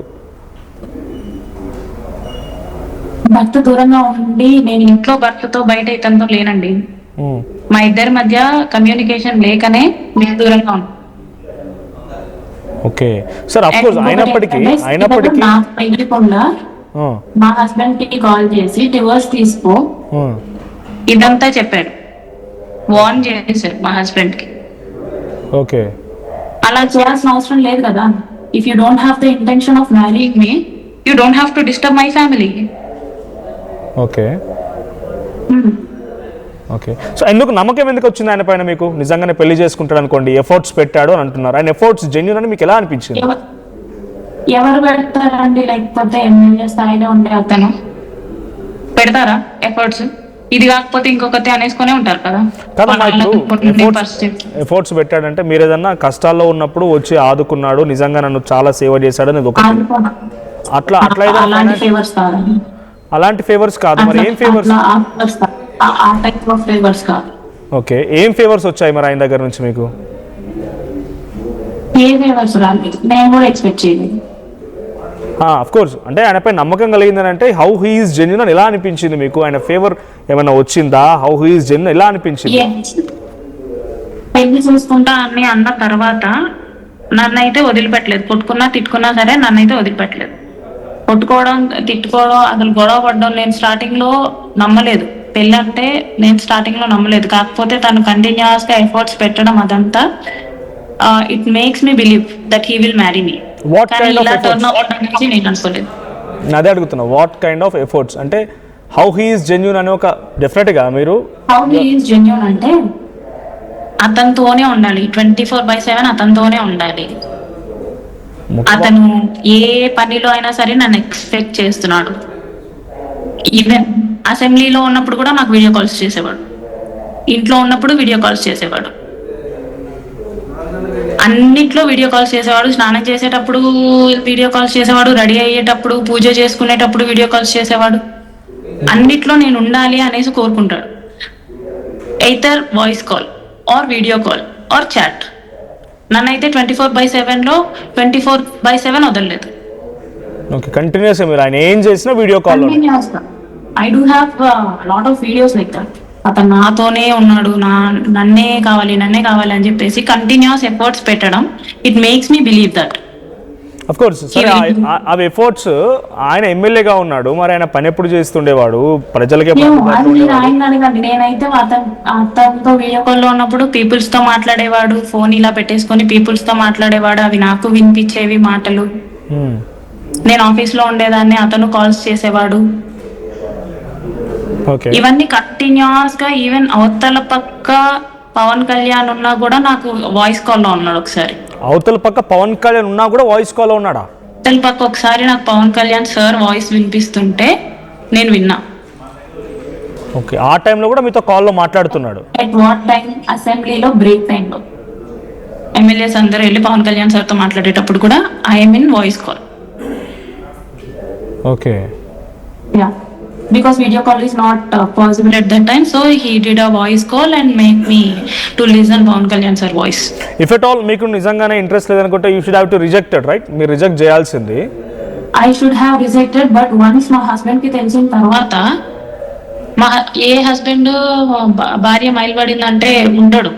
భర్త దూరంగా ఉండి నేను ఇంట్లో భర్తతో బయట ఇతనితో లేనండి. మా ఇద్దరి మధ్య కమ్యూనికేషన్ లేకనే మేము దూరంగా ఉన్నాం. ఓకే. సార్ ఆఫ్ కోర్స్ అయినప్పటికీ మా హస్బెండ్ కి కాల్ చేసి డివోర్స్ తీసుకో ఇదంతా చెప్పాడు, వార్న్ చేశారు మా హస్బెండ్ కి. ఓకే. అలా చేయాల్సిన అవసరం లేదు కదా. If you don't have the intention of marrying me, you don't have to disturb my family. Okay okay. So నమ్మకం ఎందుకు వచ్చింది ఆయన పైన మీకు? నిజంగానే పెళ్లి చేసుకుంటాడు అనుకోండి, ఎఫర్ట్స్ పెట్టాడు అని అంటున్నారు, ఆయన ఎఫర్ట్స్ జెన్యూన్ అని మీకు ఎలా అనిపించింది? ఎవరు పెడతారండి? లేకపోతే ఎమ్మెల్యే స్థాయిలో ఉండే అతను పెడతారా ఎఫర్ట్స్? ఇది కాకపోతే ఇంకొకటి అనేసుకునే ఉంటారు కదా. ఎఫర్ట్స్ పెట్టాడంటే మీరు ఏదన్నా కష్టాల్లో ఉన్నప్పుడు వచ్చి ఆదుకున్నాడు, నిజంగా నన్ను చాలా సేవ చేశాడు అనేది ఒకటి. అట్లా అట్లా అలాంటి ఫేవర్స్ కాదు. మరి ఏం ఫేవర్స్? ఓకే, ఏం ఫేవర్స్ వచ్చాయి మరి ఆయన దగ్గర నుంచి మీకు? ఆఫ్ కోర్స్, అంటే ఆయనపై నమ్మకం కలిగిందని అంటే హౌ హీ ఈస్ జెన్యూన్ అని ఎలా అనిపించింది మీకు? ఆయన ఫేవర్ ఏమైనా వచ్చిందా? హౌ హీ ఈస్ జెన్యూన్ ఎలా అనిపించింది? పెళ్లి చూసుకుంటా అని అన్న తర్వాత నన్నైతే వదిలిపెట్టలేదు. కొట్టుకున్నా తిట్టుకున్నా సరే నన్నైతే వదిలిపెట్టలేదు. కొట్టుకోవడం తిట్టుకోవడం అసలు గొడవ పడడం నేను స్టార్టింగ్ లో నమ్మలేదు. పెళ్ళి అంటే నేను స్టార్టింగ్ లో నమ్మలేదు. కాకపోతే తను కంటిన్యూస్ గా ఎఫర్ట్స్ పెట్టడం అదంతా it makes me believe that he will marry me. అదే అడుగుతున్నా, వాట్ కైండ్ ఆఫ్ ఎఫర్ట్స్ అంటే హౌ హీ ఈస్ జెన్యూన్ అని ఒక డెఫినెట్ గా మీరు హౌ హీ ఈస్ జెన్యూన్ అంటే అతనితోనే ఉండాలి, 24/7 అతనితోనే ఉండాలి. అతను ఏ పనిలో అయినా సరే నన్ను ఎక్స్పెక్ట్ చేస్తున్నాడు. ఈవెన్ అసెంబ్లీలో ఉన్నప్పుడు కూడా నాకు వీడియో కాల్స్ చేసేవాడు, ఇంట్లో ఉన్నప్పుడు వీడియో కాల్స్ చేసేవాడు, అన్నిట్లో వీడియో కాల్స్ చేసేవాడు. స్నానం చేసేటప్పుడు వీడియో కాల్స్ చేసేవాడు, రెడీ అయ్యేటప్పుడు, పూజ చేసుకునేటప్పుడు వీడియో కాల్స్ చేసేవాడు. అన్నిట్లో నేను ఉండాలి అనేసి కోరుకుంటాడు. Either voice call or video call or chat. నన్నైతే 24/7లో 24/7 వదలలేదు. ఓకే, కంటిన్యూస్ మీరు ఆయన ఏం చేసినా video call. I do have lot of videos like that. అతను నాతోనే ఉన్నాడు, నన్నే కావాలి అని చెప్పేసి కంటిన్యూస్ ఎఫర్ట్స్ పెట్టడం, it makes me believe that. Of course సరే, అవి ఎఫర్ట్స్ ఆయన ఎమ్మెల్యేగా ఉన్నాడు, మరి ఆయన పని ఎప్పుడు చేస్తుండేవాడు? ప్రజలకే నేనైతే అతనితో వీడియో కాల్ లో ఉన్నప్పుడు పీపుల్స్ తో మాట్లాడేవాడు, ఫోన్ ఇలా పెట్టేసుకొని పీపుల్స్ తో మాట్లాడేవాడు. అవి నాకు వినిపించేవి మాటలు. నేను ఆఫీస్ లో ఉండేదాన్ని, అతను కాల్స్ చేసేవాడు. ఇవన్నీ కంటిన్యూస్ గా. ఈవెన్ అవతల పక్క పవన్ కళ్యాణ్ ఉన్నా కూడా నాకు వాయిస్ కాల్ లో ఉన్నాడు. ఒకసారి అవతల పక్క పవన్ కళ్యాణ్ ఉన్నా కూడా వాయిస్ కాల్ లో ఉన్నాడా? అవతల పక్క ఒకసారి నాకు పవన్ కళ్యాణ్ సార్ వాయిస్ వినిపిస్తుంటే నేను విన్నా. ఓకే, ఆ టైంలో కూడా మీతో కాల్ లో మాట్లాడుతున్నాడు. At what time? అసెంబ్లీలో బ్రేక్ టైంలో ఎమ్మెల్యేస్ అందరూ వెళ్ళి పవన్ కళ్యాణ్ సార్ తో మాట్లాడేటప్పుడు కూడా I'm in voice call. Okay, yeah, because video call is not possible at that time, so he did a voice call and make me to listen Pawan Kalyan sir voice. If at all meeku nijangane interest ledanukunte you should have to rejected, right? మీరు reject చేయాల్సింది. I should have rejected, but once మా husband కి తెలిసిన తర్వాత, మా ఏ husband భార్య మైల్పడిందంటే ఉండడు.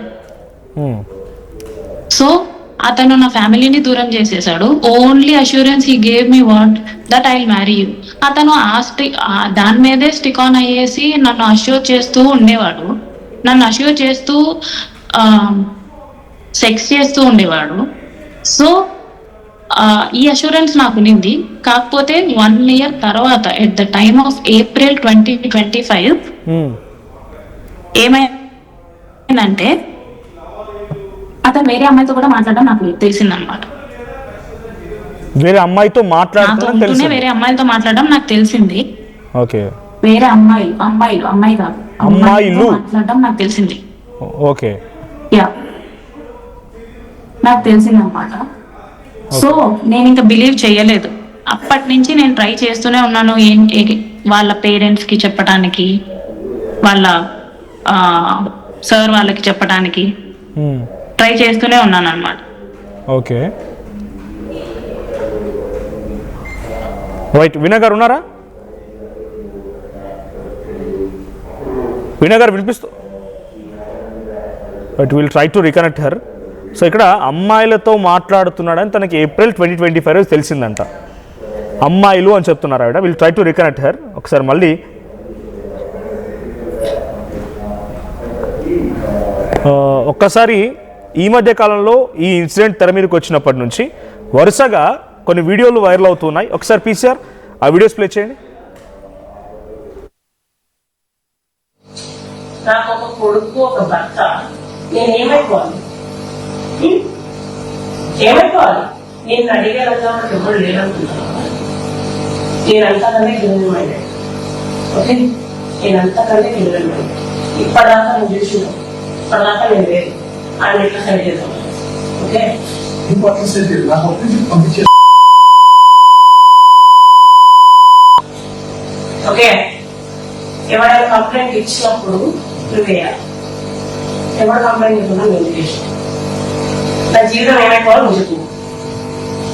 So అతను నా ఫ్యామిలీని దూరం చేసేసాడు. Only assurance he gave me what that I will marry you. అతను దాని మీదే స్టిక్ ఆన్ అయ్యేసి నన్ను అష్యూర్ చేస్తూ ఉండేవాడు, నన్ను అష్యూర్ చేస్తూ సెక్స్ చేస్తూ ఉండేవాడు. సో ఈ అష్యూరెన్స్ నాకు ఉన్నింది. కాకపోతే 1 year తర్వాత at the time of April 2025 ఏమైందంటే అతను వేరే అమ్మాయితో కూడా మాట్లాడడం నాకు తెలిసిందనమాట. వేరే అమ్మాయితో మాట్లాడుతూనే వేరే అమ్మాయిలతో మాట్లాడడం నాకు తెలిసింది. ఓకే, వేరే అమ్మాయి కాదు, అమ్మాయిలు మాట్లాడడం నాకు తెలిసింది. ఓకే, యా, నాకు తెలిసిందనమాట. సో నేను ఇంకా బిలీవ్ చేయలేదు. అప్పటి నుంచి నేను ట్రై చేస్తూనే ఉన్నాను, వాళ్ళ పేరెంట్స్ కి చెప్పడానికి, వాళ్ళ సార్ వాళ్ళకి చెప్పడానికి ట్రై చేస్తూనే ఉన్నాను అనమాట. Okay, right. వీణా గారు ఉన్నారా? వీణా గారు వినిపిస్తూ right, will try to reconnect her. So ఇక్కడ అమ్మాయిలతో మాట్లాడుతున్నాడని తనకి April 2025 తెలిసిందంట. అమ్మాయిలు అని చెప్తున్నారు ఆవిడ. Will try to reconnect her. ఒకసారి మళ్ళీ ఒక్కసారి ఈ మధ్య కాలంలో ఈ ఇన్సిడెంట్ తెర మీదకి వచ్చినప్పటి నుంచి వరుసగా కొన్ని వీడియోలు వైరల్ అవుతున్నాయి. ఒకసారి పీసీఆర్ ఆ వీడియోస్ ప్లే చేయండి. నాకు ఒక కొడుకు ఒక భర్త, నేను ఏమైపోవాలి? ఏమైపోవాలి? నేను అడిగే రంగంలో ఎవరు లేదనుకుంటున్నాను. నేను అంతకన్నా క్రిమినల్ మైండెడ్. ఓకే, నేను అంతకన్నా క్రిమినల్ మైండెడ్. ఇప్పటిదాకా నేను చూసినాను, ఇప్పటిదాకా నేను లేదు. ఆయన ఎట్లా సైడ్ చేద్దాం. ఓకే, ఓకే, ఎవరైనా కంప్లైంట్ ఇచ్చినప్పుడు నువ్వు వేయాలి. ఎవరు కంప్లైంట్ ఇవ్వకుండా నువ్వు చేసిన నా జీవితం ఏమైపోవాలి నువ్వు చెప్పు.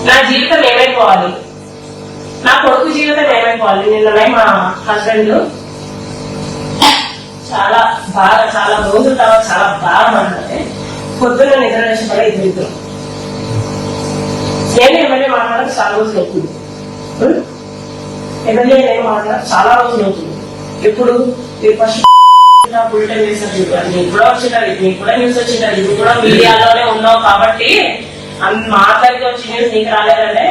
నా జీవితం ఏమైపోవాలి, నా కొడుకు జీవితం ఏమైపోవాలి. నిన్న మా హస్బెండ్ చాలా రోజుల తర్వాత చాలా బాగా మాట్లాడితే పొద్దున్న నిద్ర వేసిన కూడా ఇద్దరు నేను ఎమ్మెల్యే మాట్లాడక చాలా రోజులు అవుతుంది. ఎమ్మెల్యే నేను మాట్లాడక చాలా రోజులు అవుతుంది. ఎప్పుడు మీరు ఫస్ట్ బులెటిన్ చేసినట్టు నీకు కూడా వచ్చింటారు, నీకు కూడా న్యూస్ వచ్చింటారు, నువ్వు కూడా మీడియాలోనే ఉన్నావు కాబట్టి మాట్లాడితే వచ్చి న్యూస్ నీకు రాలేదంటే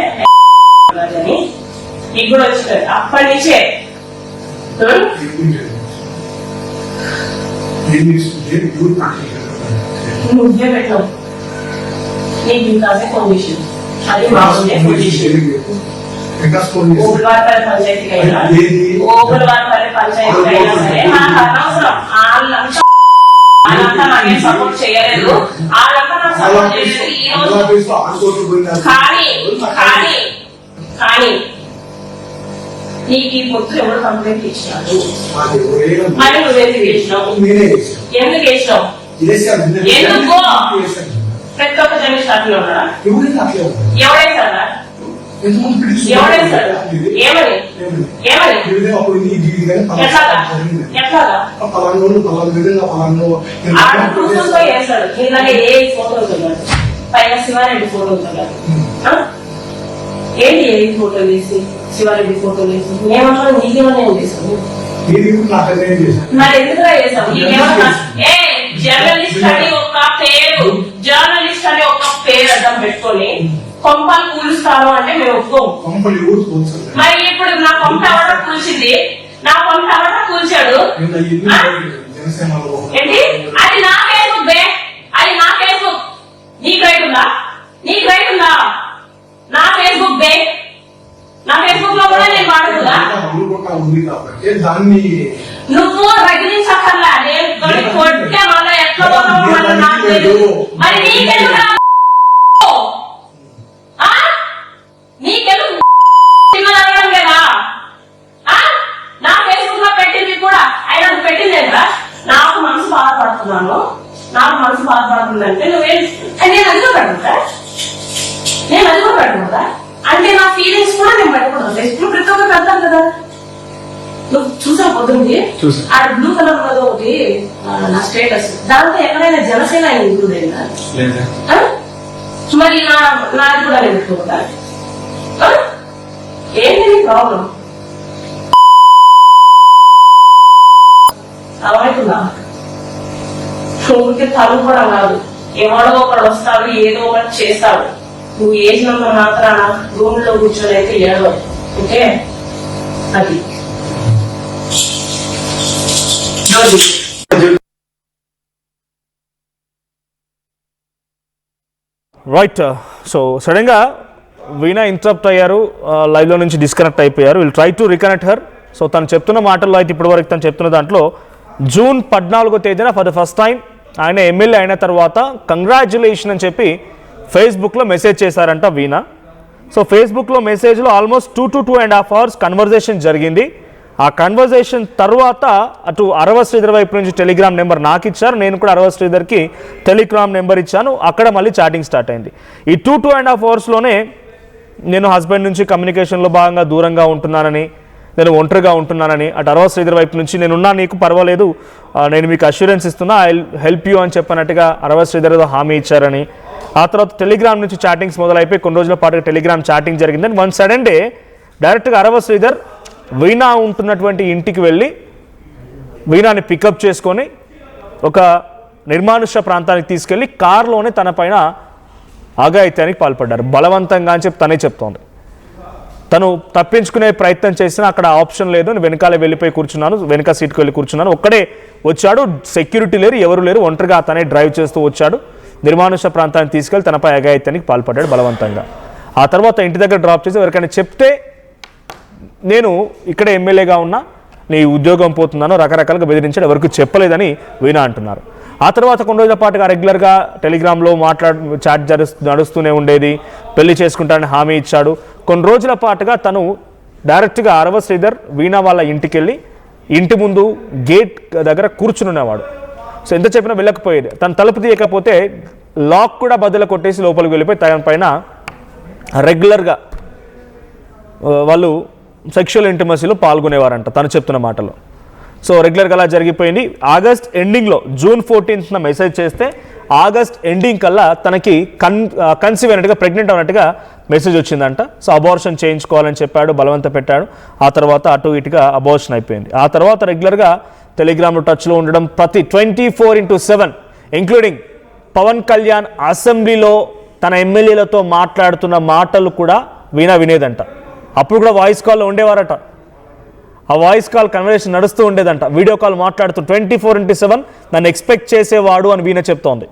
నీకు కూడా వచ్చింటారు. అప్పటి నుంచే నువ్వే పెట్టావు. నీకు ఇంకా పొజిషన్ అది మామూలే పొజిషన్. ఓపులవారిపల్లి పంచాయతీకి అయినా ఓపులవారిపల్లి పంచాయతీకి అయినా సరే నాకు అనవసరం. వాళ్ళంతా నాకేం సపోర్ట్ చేయలేదు, వాళ్ళంతా నాకు సపోర్ట్ చేయలేదు. ఈ రోజు కానీ నీకు ఈ పొత్తు ఎవరు కంప్లైంట్ ఇచ్చినాడు? మరి నువ్వెందుకు వేసినావు? ఎందుకు వేసినావు? ఎందుకు? ప్రతి ఒక్క జర్నలిస్ట్ అట్లా ఉన్నాడా? ఎవడేసాడా? ఎవడేసాడు? ఏమని ఎట్లాగా ప్రూఫ్తో వేసాడు. ఇలాగే ఏ ఫోటోలు ఉన్నాడు, పైగా శివారెడ్డి ఫోటోలు ఉన్నాడు. ఏంటి ఏ ఫోటోలు వేసి శివారెడ్డి ఫోటోలు వేసి ఏమన్నా నీకేమన్నా ఏం చేసావు? మరి ఎందుకురా చేసావు? నీకేమన్నా జర్నలిస్ట్ అని ఒక పేరు, జర్నలిస్ట్ అని ఒక పేరు అడ్డం పెట్టుకొని కొంపలు కూలుస్తాను అంటే మేము ఒప్పుకోము. మరి ఇప్పుడు నా కొంప ఎవడ కూల్చింది? నా కొంప ఎవడ కూల్చాడు? ఏంటి? అది నా ఫేస్బుక్ బే, అది నా ఫేస్బుక్. నీకు రైట్ ఉందా? నీకు రైట్ ఉందా? నా ఫేస్బుక్ బే, నా ఫేస్బుక్ లో కూడా నేను వాడకూడదా? నువ్వు రగిలించక్కర్లా, నేను కొట్టే మళ్ళీ ఎట్లా పోతావు మళ్ళీ నాకు తెలియదు. మరి నీకెందుకు అడగడం లేదా? నా ఫేస్బుక్ లో పెట్టింది కూడా ఆయన పెట్టిందేంట్రా? నాకు మనసు బాధపడుతున్నాను, నాకు మనసు బాధపడుతుందంటే నువ్వేం నేను అదిగో పెట్టదా? నేను అదిగో పెట్టకూడదా? అంటే నా ఫీలింగ్స్ కూడా నేను పెట్టకూడదు. ఇప్పుడు ప్రతి ఒక్కరు పెడతాను కదా. నువ్వు చూసావు పొద్దుంది ఆ బ్లూ కలర్ ఉన్నది ఒకటి నా స్టేటస్, దాంతో ఎక్కడైనా జనసేన ఇంక్లూడ్ అయిందా? మరి నాది కూడా నేను పెట్టుకోదా? ఏంటి ప్రాబ్లం? అర్థమవుతుందా? ఊరికి తను కూడా కాదు, ఎవడో ఒకడు వస్తాడు, ఏదో ఒకటి చేస్తాడు. నువ్వు ఏసినంత మాత్రాన రూమ్ లో కూర్చొని అయితే ఏడవ. ఓకే, అది రైట్. సో సడన్గా వీణా ఇంటరప్ట్ అయ్యారు, లైవ్లో నుంచి డిస్కనెక్ట్ అయిపోయారు. Will try to reconnect her. So తను చెప్తున్న మాటల్లో అయితే ఇప్పటివరకు తను చెప్తున్న దాంట్లో జూన్ 14వ తేదీన ఫర్ ద ఫస్ట్ టైం ఆయన ఎమ్మెల్యే అయిన తర్వాత కంగ్రాచ్యులేషన్ అని చెప్పి ఫేస్బుక్లో మెసేజ్ చేశారంట వీణా. సో ఫేస్బుక్లో మెసేజ్లో ఆల్మోస్ట్ 2 to 2.5 hours కన్వర్జేషన్ జరిగింది. ఆ కన్వర్జేషన్ తర్వాత అటు అరవ శ్రీధర్ వైపు నుంచి టెలిగ్రామ్ నెంబర్ నాకు ఇచ్చారు, నేను కూడా అరవ శ్రీధర్కి టెలిగ్రామ్ నెంబర్ ఇచ్చాను. అక్కడ మళ్ళీ చాటింగ్ స్టార్ట్ అయింది. ఈ 2.5 hours నేను హస్బెండ్ నుంచి కమ్యూనికేషన్లో భాగంగా దూరంగా ఉంటున్నానని, నేను ఒంటరిగా ఉంటున్నానని, అటు అరవ శ్రీధర్ వైపు నుంచి నేనున్నా, నీకు పర్వాలేదు, నేను మీకు అష్యూరెన్స్ ఇస్తున్నా, ఐ హెల్ప్ యూ అని చెప్పినట్టుగా అరవ శ్రీధర్ ఏదో హామీ ఇచ్చారని. ఆ తర్వాత టెలిగ్రామ్ నుంచి చాటింగ్స్ మొదలైపోయి కొన్ని రోజుల పాటు టెలిగ్రామ్ చాటింగ్ జరిగిందని వన్ సడన్ డే డైరెక్ట్గా అరవ శ్రీధర్ వీణా ఉంటున్నటువంటి ఇంటికి వెళ్ళి వీణాని పికప్ చేసుకొని ఒక నిర్మానుష్య ప్రాంతానికి తీసుకెళ్ళి కారులోనే తన పైన అఘాయిత్యానికి పాల్పడ్డారు, బలవంతంగా అని చెప్పి తనే చెప్తోంది. తను తప్పించుకునే ప్రయత్నం చేసినా అక్కడ ఆప్షన్ లేదు, నేను వెనకాలే వెళ్ళిపోయి కూర్చున్నాను, వెనక సీట్కి వెళ్ళి కూర్చున్నాను, ఒక్కడే వచ్చాడు, సెక్యూరిటీ లేరు, ఎవరు లేరు, ఒంటరిగా తనే డ్రైవ్ చేస్తూ వచ్చాడు, నిర్మానుష ప్రాంతాన్ని తీసుకెళ్లి తనపై అఘాయిత్యానికి పాల్పడ్డాడు బలవంతంగా. ఆ తర్వాత ఇంటి దగ్గర డ్రాప్ చేసి ఎవరికైనా చెప్తే నేను ఇక్కడే ఎమ్మెల్యేగా ఉన్నా, నీ ఉద్యోగం పోతున్నాను, రకరకాలుగా బెదిరించాడు, ఎవరికి చెప్పలేదని వీణా అంటున్నారు. ఆ తర్వాత కొన్ని రోజుల పాటుగా రెగ్యులర్గా టెలిగ్రామ్లో చాట్ నడుస్తూనే ఉండేది, పెళ్లి చేసుకుంటానని హామీ ఇచ్చాడు. కొన్ని రోజుల పాటుగా తను డైరెక్ట్గా అరవ శ్రీధర్ వీణా వాళ్ళ ఇంటికి వెళ్ళి ఇంటి ముందు గేట్ దగ్గర కూర్చునేవాడు. సో ఎంత చెప్పినా వెళ్ళకపోయేది. తను తలుపు తీయకపోతే లాక్ కూడా బదులు కొట్టేసి లోపలికి వెళ్ళిపోయి తన పైన రెగ్యులర్గా వాళ్ళు సెక్షువల్ ఇంటిమసీలో పాల్గొనేవారంట తను చెప్తున్న మాటలో. సో రెగ్యులర్గా అలా జరిగిపోయింది. ఆగస్ట్ ఎండింగ్లో జూన్ 14న మెసేజ్ చేస్తే ఆగస్ట్ ఎండింగ్ కల్లా తనకి కన్సీవ్ అయినట్టుగా, ప్రెగ్నెంట్ అయినట్టుగా మెసేజ్ వచ్చిందంట. సో అబార్షన్ చేయించుకోవాలని చెప్పాడు, బలవంత పెట్టాడు. ఆ తర్వాత అటు ఇటుగా అబార్షన్ అయిపోయింది. ఆ తర్వాత రెగ్యులర్గా టెలిగ్రామ్లో టచ్లో ఉండడం, ప్రతి 24/7 ఇంక్లూడింగ్ పవన్ కళ్యాణ్ అసెంబ్లీలో తన ఎమ్మెల్యేలతో మాట్లాడుతున్న మాటలు కూడా వీణా వినేదంట. అప్పుడు కూడా వాయిస్ కాల్లో ఉండేవారట. ఆ వాయిస్ కాల్ కన్వర్సేషన్ నడుస్తూ ఉండేదంట. వీడియో కాల్ మాట్లాడుతూ 24/7 నన్ను ఎక్స్పెక్ట్ చేసేవాడు అని వీణ చెప్తోంది.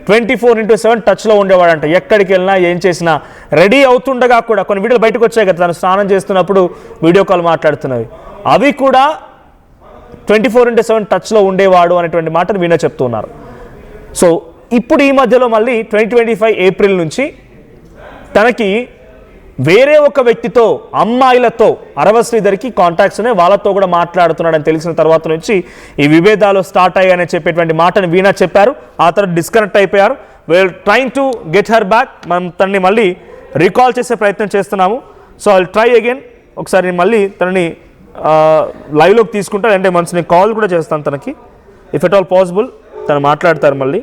24/7 టచ్లో ఉండేవాడంట. ఎక్కడికి వెళ్ళినా ఏం చేసినా రెడీ అవుతుండగా కూడా కొన్ని వీడియోలు బయటకు వచ్చాయి కదా, తను స్నానం చేస్తున్నప్పుడు వీడియో కాల్ మాట్లాడుతున్నవి, అవి కూడా 24/7 టచ్లో ఉండేవాడు అనేటువంటి మాటను వీణ చెప్తున్నారు. సో ఇప్పుడు ఈ మధ్యలో మళ్ళీ 2025 ఏప్రిల్ నుంచి తనకి వేరే ఒక వ్యక్తితో, అమ్మాయిలతో అరవ శ్రీధర్కి కాంటాక్ట్స్ ఉన్నాయి, వాళ్ళతో కూడా మాట్లాడుతున్నాడని తెలిసిన తర్వాత నుంచి ఈ విభేదాలు స్టార్ట్ అయ్యాయని చెప్పేటువంటి మాటను వీణా చెప్పారు. ఆ తర్వాత డిస్కనెక్ట్ అయిపోయారు. We're trying to get her back. మనం తనని మళ్ళీ రీకాల్ చేసే ప్రయత్నం చేస్తున్నాము. So I try again. ఒకసారి మళ్ళీ తనని లైవ్లోకి తీసుకుంటాను, అంటే మనసు నేను కాల్ కూడా చేస్తాను తనకి, ఇఫ్ ఎట్ ఆల్ పాసిబుల్. తను మాట్లాడతారు. మళ్ళీ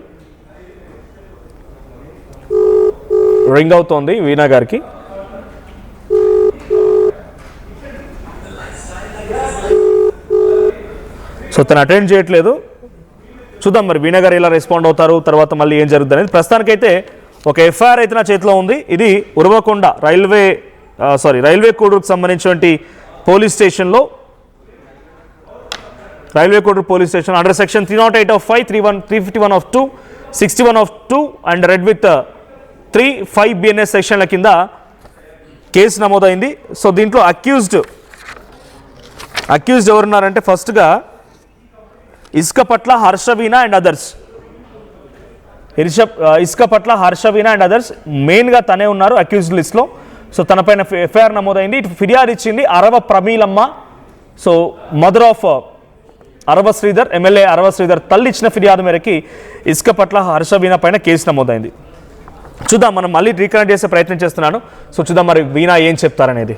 రింగ్ అవుతోంది వీణా గారికి. సో తను అటెండ్ చేయట్లేదు. చూద్దాం మరి వీణా గారు ఎలా రెస్పాండ్ అవుతారు, తర్వాత మళ్ళీ ఏం జరుగుతుంది అనేది. ప్రస్తుతానికైతే ఒక ఎఫ్ఐఆర్ అయితే నా చేతిలో ఉంది. ఇది ఉరవకొండ రైల్వే కోడూరుకు సంబంధించినటువంటి పోలీస్ స్టేషన్లో, railway Koduru police station under section 308(5), 351(2), 61(2) and red with 3(5) BNS సెక్షన్ల కింద కేసు నమోదైంది. సో దీంట్లో అక్యూజ్డ్ ఎవరున్నారంటే ఫస్ట్గా Isukapatla Harshaveena and others. Isukapatla Harshaveena and others మెయిన్గా తనే ఉన్నారు అక్యూజ్డ్ లిస్ట్లో. సో తనపైన ఎఫ్ఐఆర్ నమోదైంది. ఫిర్యాదు ఇచ్చింది Arava Pramilamma. So mother of Arava Sridhar, MLA Arava Sridhar తల్లి ఇచ్చిన ఫిర్యాదు మేరకి ఇసుకపట్ల హర్షవీణ పైన కేసు నమోదైంది. చూద్దాం, మనం మళ్ళీ రీకనెక్ట్ చేసే ప్రయత్నం చేస్తున్నాను. సో చూద్దాం మరి వీణా ఏం చెప్తారనేది.